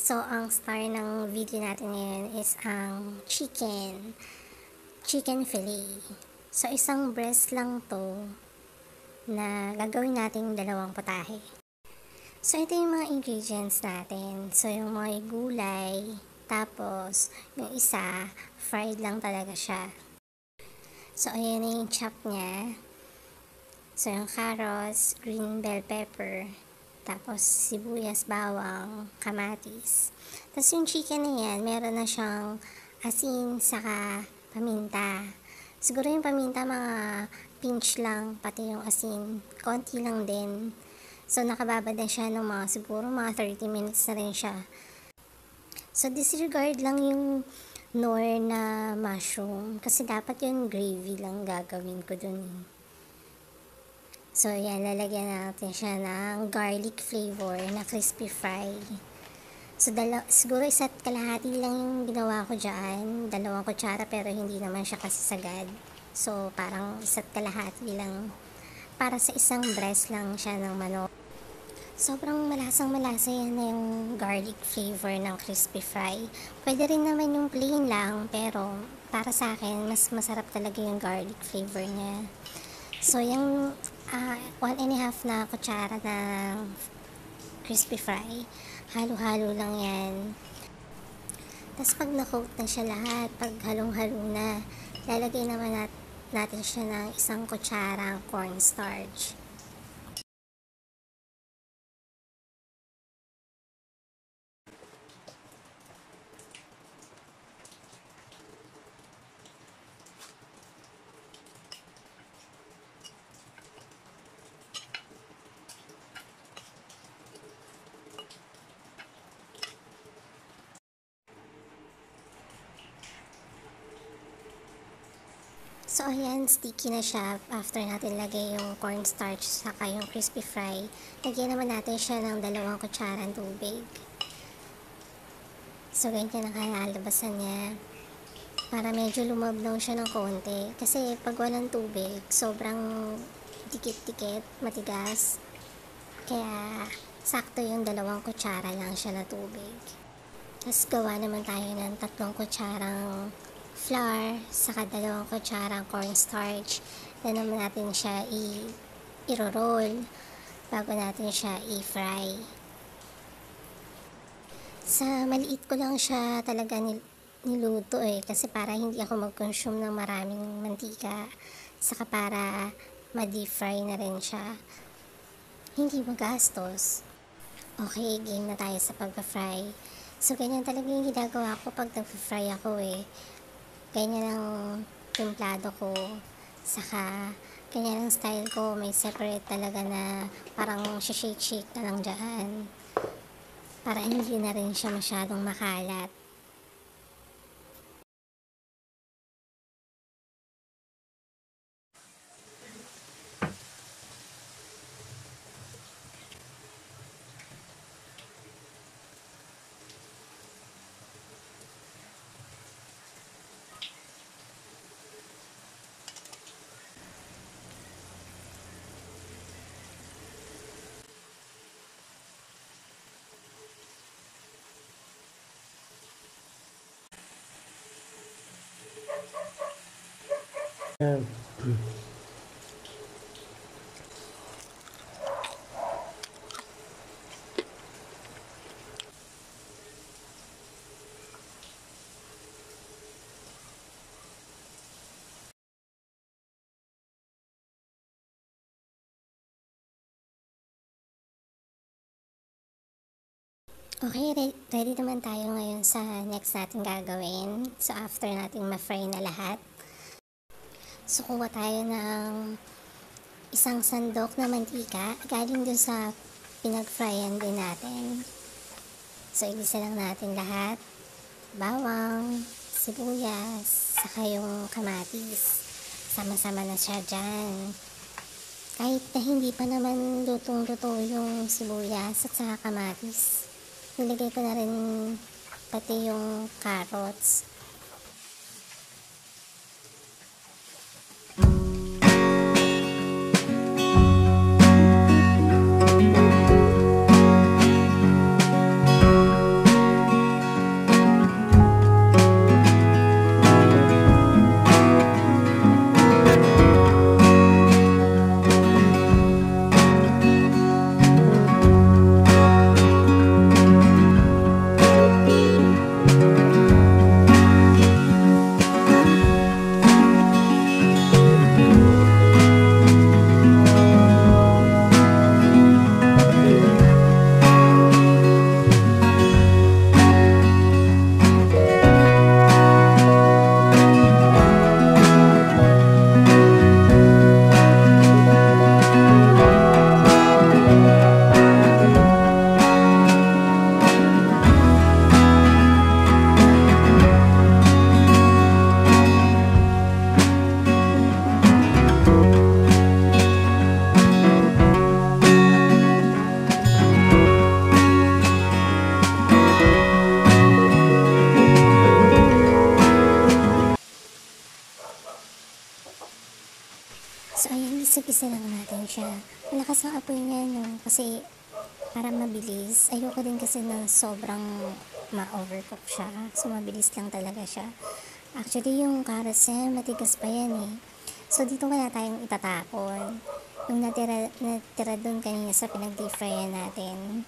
So, ang star ng video natin ngayon is ang chicken fillet. So, isang breast lang to na gagawin natin dalawang putahe. So, ito yung mga ingredients natin. So, yung mga gulay, tapos yung isa, fried lang talaga siya. So, ayan na yung chop niya. So, yung carrots, green bell pepper, tapos sibuyas, bawang, kamatis. Tapos yung chicken na yan, meron na siyang asin, saka paminta. Siguro yung paminta mga pinch lang, pati yung asin, konti lang din. So nakababad na siya ng mga siguro mga 30 minutes na rin siya. So disregard lang yung nor na mushroom kasi dapat yung gravy lang gagawin ko dun. So, yan, lalagyan natin siya ng garlic flavor na crispy fry. So, siguro isa't kalahati lang yung ginawa ko dyan. 2 kutsara pero hindi naman siya kasi sagad. So, parang isa't kalahati lang. Para sa isang breast lang siya ng manok. Sobrang malasang-malasa yan na yung garlic flavor ng crispy fry. Pwede rin naman yung plain lang pero para sa akin, mas masarap talaga yung garlic flavor niya. So, yung 1.5 na kutsara ng crispy fry, halo-halo lang yan. Tapos pag na-coat na siya lahat, pag halong-halo na, lalagay naman natin siya ng 1 kutsarang cornstarch. So, ayan, sticky na siya after natin lagay yung cornstarch saka yung crispy fry. Lagyan naman natin siya ng 2 kutsarang tubig. So, ganyan ang kalalabasan niya. Para medyo lumablaw siya ng konti. Kasi pag walang tubig, sobrang dikit-dikit, matigas. Kaya, sakto yung 2 kutsara lang siya na tubig. Tapos, gawa naman tayo ng 3 kutsarang flour, saka 2 kutsarang cornstarch. Then naman natin siya i-roll bago natin siya i-fry. Sa maliit ko lang siya talaga niluto kasi para hindi ako mag-consume ng maraming mantika, saka para ma-deep fry na rin siya. Hindi magastos. Okay, game na tayo sa pag-fry. So, ganyan talaga yung ginagawa ko pag nag-fry ako Ganyan ang templado ko. Saka, ganyan ang style ko. May separate talaga na parang shake-shake na lang dyan. Para hindi na rin siya masyadong makalat. Okay, ready naman tayo ngayon sa next natin gagawin. So, after natin ma-fry na lahat. So, kuha tayo ng 1 sandok na mantika. Galing dun sa pinag-fryan din natin. So, igisa lang natin lahat. Bawang, sibuyas, saka yung kamatis. Sama-sama na siya dyan. Kahit na hindi pa naman lutong-luto yung sibuyas at saka kamatis. Nilagay ko na rin pati yung carrots. So ayan, gisa-gisa lang natin siya. Malakas ang apoy niya, no? Kasi para mabilis. Ayoko din kasi na sobrang ma-overcook siya. So mabilis lang talaga siya. Actually, yung carrots niya, matigas pa yan eh. So dito wala tayong itatapon. Yung natira dun kanina sa pinag-deep fryan natin,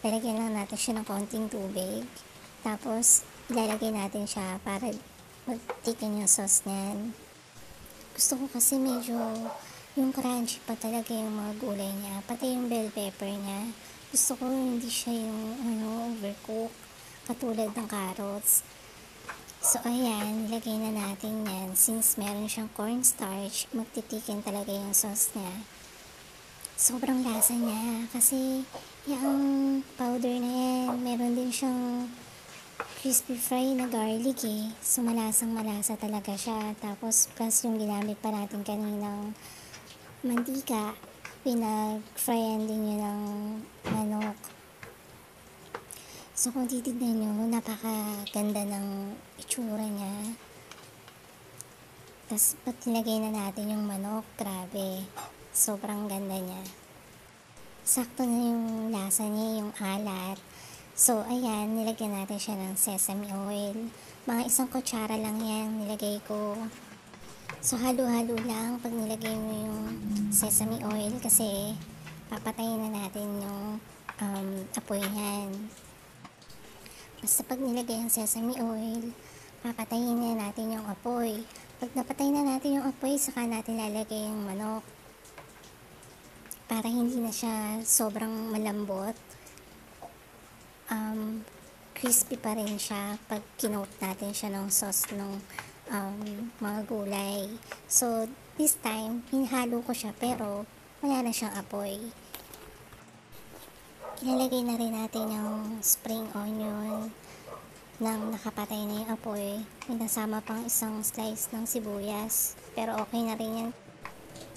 lalagyan lang natin siya ng konting tubig. Tapos, ilalagay natin siya para mag-thicken yung sauce niyan. Gusto ko kasi medyo yung crunchy pa talaga yung mga gulay niya. Pati yung bell pepper niya. Gusto ko hindi siya yung overcook. Katulad ng carrots. So, ayan, nilagay na natin yan. Since meron siyang cornstarch, magtitikin talaga yung sauce niya. Sobrang lasa niya. Kasi, yung powder na yan, meron din siyang crispy fry na garlic eh. So, malasang malasa talaga siya. Tapos, plus yung ginamit pa natin kaninang mantika, pinag-fryan din yun ng manok. So, kung titignan nyo, napakaganda ng itsura niya. Tapos, pag nilagay na natin yung manok, grabe. Sobrang ganda niya. Sakto na yung lasa niya, yung alat. So, ayan, nilagyan natin siya ng sesame oil. Mga 1 kutsara lang yan, nilagay ko. So, halo-halo lang pag nilagay mo yung sesame oil kasi papatayin na natin yung apoy niyan. Basta pag nilagay ang sesame oil, papatayin na natin yung apoy. Pag napatay na natin yung apoy, saka natin lalagay yung manok. Para hindi na siya sobrang malambot. Crispy pa rin siya pag kinoat natin siya ng sauce ng mga gulay. So, this time, hinahalo ko siya pero wala na siyang apoy. Ilalagay na rin natin yung spring onion nang nakapatay na yung apoy. May nasama pang 1 slice ng sibuyas. Pero okay na rin yan.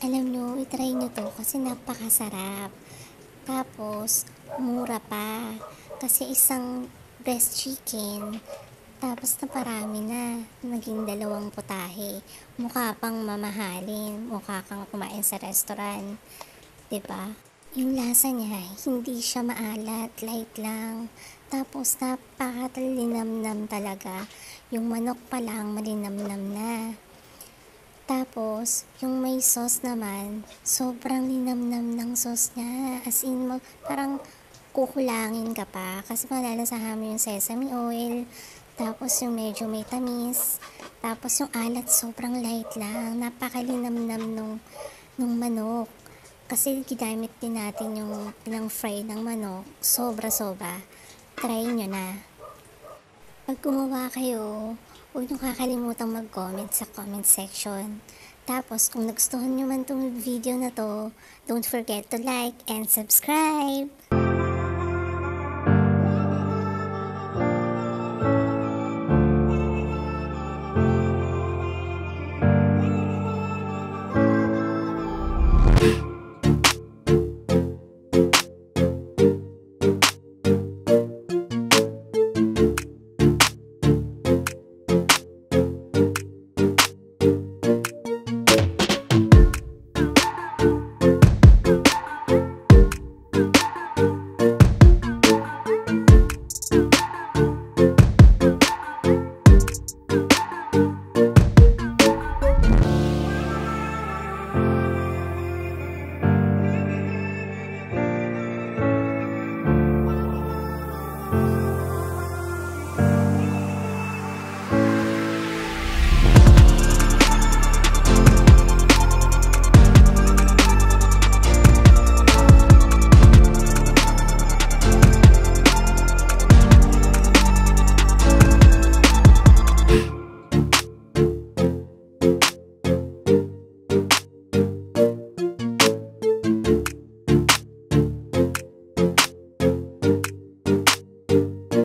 Alam nyo, itry nyo to kasi napakasarap. Tapos, mura pa. Kasi 1 breast chicken, tapos naparami na. Naging 2 putahe. Mukha pang mamahalin. Mukha kang kumain sa restaurant. Diba? Yung lasa niya, hindi siya maalat, light lang. Tapos napakalinamnam talaga. Yung manok pa lang, malinamnam na. Tapos, yung may sauce naman, sobrang linamnam ng sauce niya. As in, parang kukulangin ka pa. Kasi malalasahan mo yung sesame oil. Tapos yung medyo may tamis. Tapos yung alat, sobrang light lang. Napakalinamnam nung manok. Kasi ginamit din natin yung pinang-fry ng manok. Sobra-sobra. Try nyo na. Pag gumawa kayo, huwag nyo kakalimutang mag-comment sa comment section. Tapos, kung nagustuhan nyo man itong video na to, don't forget to like and subscribe.